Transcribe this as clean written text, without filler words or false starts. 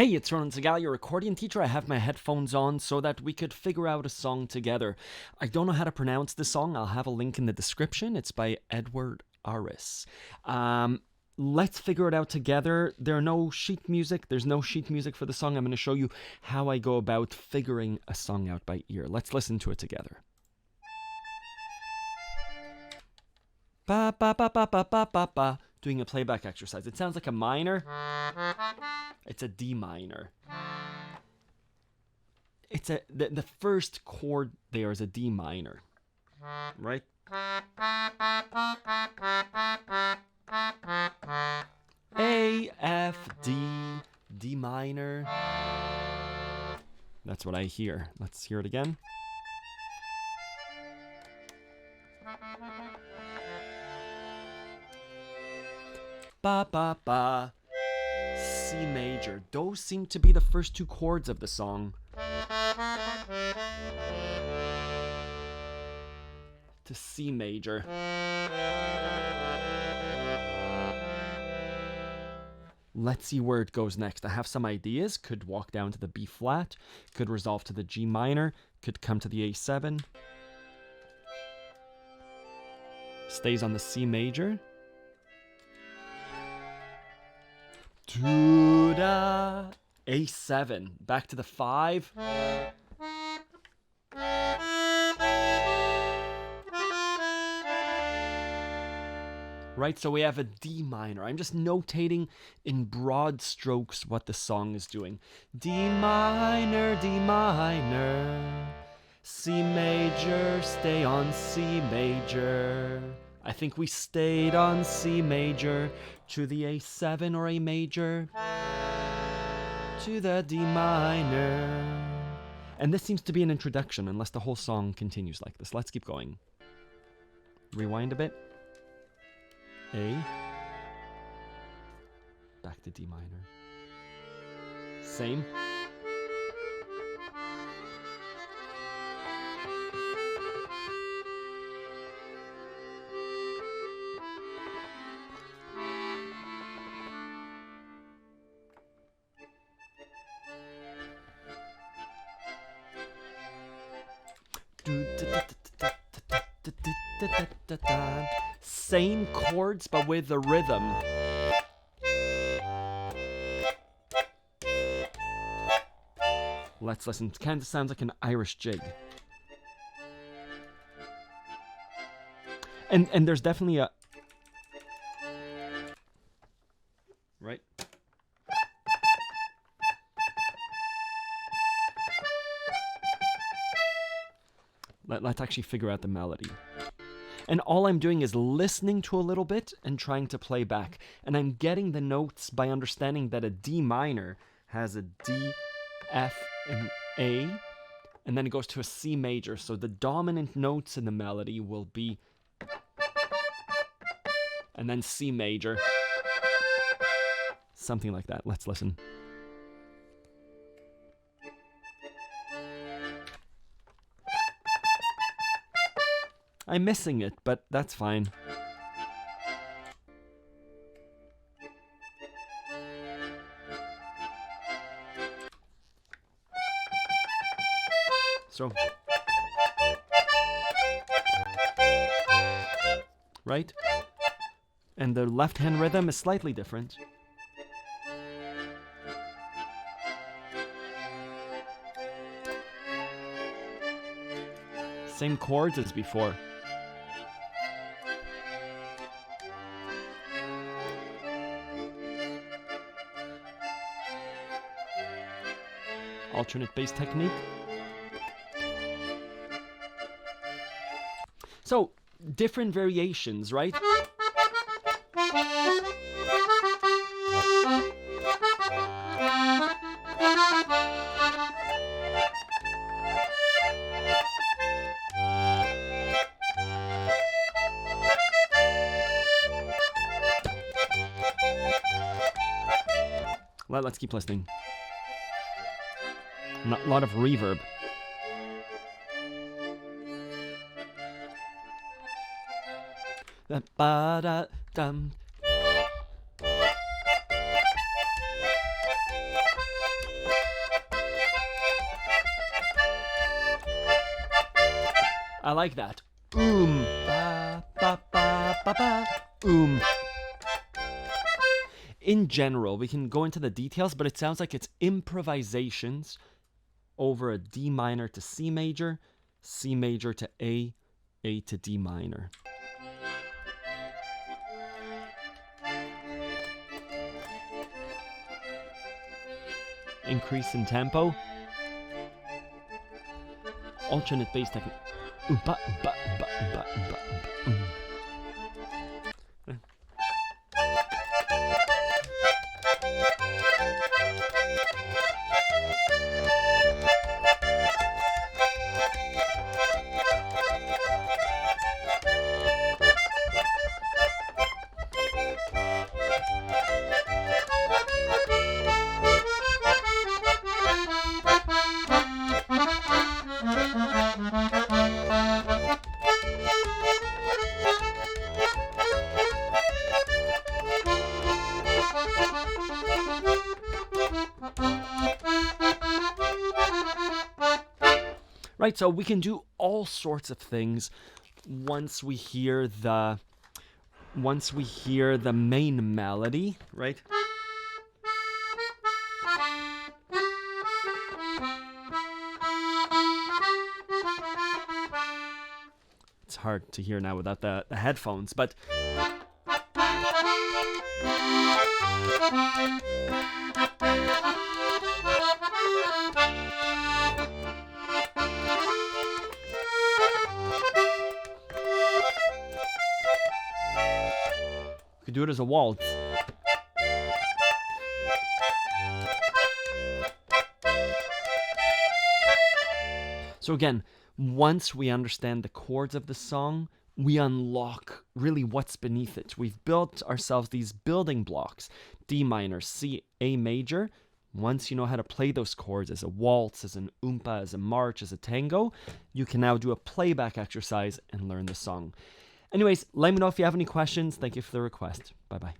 Hey, it's Ronan Segal, your accordion teacher. I have my headphones on so that we could figure out a song together. I don't know how to pronounce this song. I'll have a link in the description. It's by Edward Aris. Let's figure it out together. There's no sheet music for the song. I'm going to show you how I go about figuring a song out by ear. Let's listen to it together. Ba ba ba ba ba ba ba ba. Doing a playback exercise. It sounds like a minor. It's a D minor. The first chord there is a D minor, right? A, F, D, D minor. That's what I hear. Let's hear it again. Ba ba ba. C major. Those seem to be the first two chords of the song. To C major. Let's see where it goes next. I have some ideas. Could walk down to the B flat. Could resolve to the G minor. Could come to the A7. Stays on the C major. To the A7. Back to the 5. Right, so we have a D minor. I'm just notating in broad strokes what the song is doing. D minor, C major, stay on C major. I think we stayed on C major, to the A7 or A major, to the D minor. And this seems to be an introduction, unless the whole song continues like this. Let's keep going. Rewind a bit. A. Back to D minor. Same. Same chords but with the rhythm. Let's listen. It kind of sounds like an Irish jig. And there's definitely a... Right? Let's actually figure out the melody. And all I'm doing is listening to a little bit and trying to play back. And I'm getting the notes by understanding that a D minor has a D, F, and A. And then it goes to a C major. So the dominant notes in the melody will be... And then C major. Something like that. Let's listen. I'm missing it, but that's fine. So, right? And the left-hand rhythm is slightly different. Same chords as before. Alternate bass technique. So, different variations, right? Let's keep listening. A lot of reverb. I like that. Ba, ba, ba, ba, ba, In general, we can go into the details, but it sounds like it's improvisations over a D minor to C major to A to D minor. Increase in tempo. Alternate bass technique. Oompa, oompa, oompa, oompa, oompa, oompa. Right, so we can do all sorts of things once we hear the main melody, right? It's hard to hear now without the headphones, but you could do it as a waltz. So again, once we understand the chords of the song, we unlock really what's beneath it. We've built ourselves these building blocks: D minor, C, A major. Once you know how to play those chords as a waltz, as an oompa, as a march, as a tango, you can now do a playback exercise and learn the song. Anyways, let me know if you have any questions. Thank you for the request. Bye-bye.